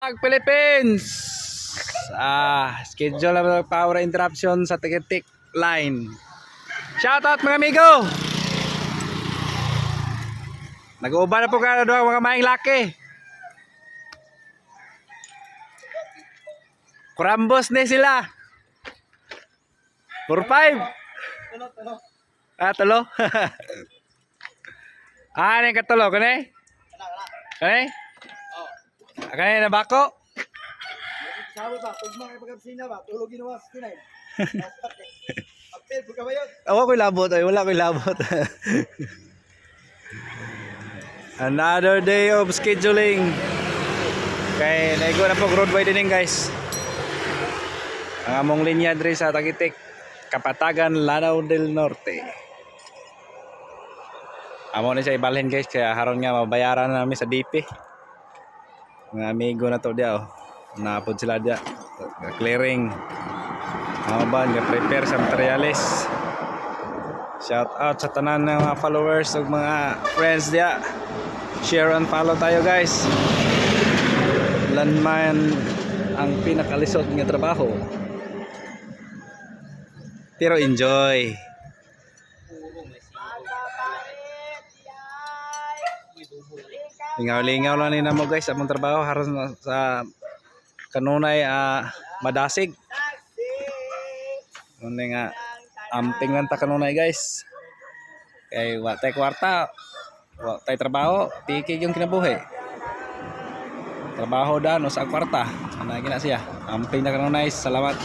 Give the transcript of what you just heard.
Philippines. Schedule na power interruption sa Tikitik line. Shoutout mga amigo. Nag-uuba na po ka doon mga maing laki. Kurambos ni sila. 4-5. Tulo. Ano yung katulo? Kani? Kani? Kani na bako? Sabi ba, tugma kay pagkabsina ba, tulog ginawa sa kinay. Apel, buka ba yun? Wala ko'y labot ay, wala ko'y labot. Another day of scheduling. Kay naigo na po road widening guys. Ang among linya diri sa Tagitik, Kapatagan, Lanao del Norte. Amo ni siya ibalhin guys, kaya haron nga mabayaran na namin sa DP. Mga amigo na to dia oh. Naapod sila dia. Clearing. Amo ba nga prepare sa materials. Shout out sa tanan ng mga followers ug mga friends dia. Share and follow tayo guys. Landman ang pinakalisod nga trabaho. Pero enjoy. Lingaw-lingaw lang ni namo guys among trabaho haron sa kanunay madasig. Ano nga amping lang ta kanunay guys. Kay wa tay kwarta, wa tay trabaho, tikig yung kinabuhi. Trabaho dan sa kwarta. Ana gina siya. Amping na kanunay. Salamat.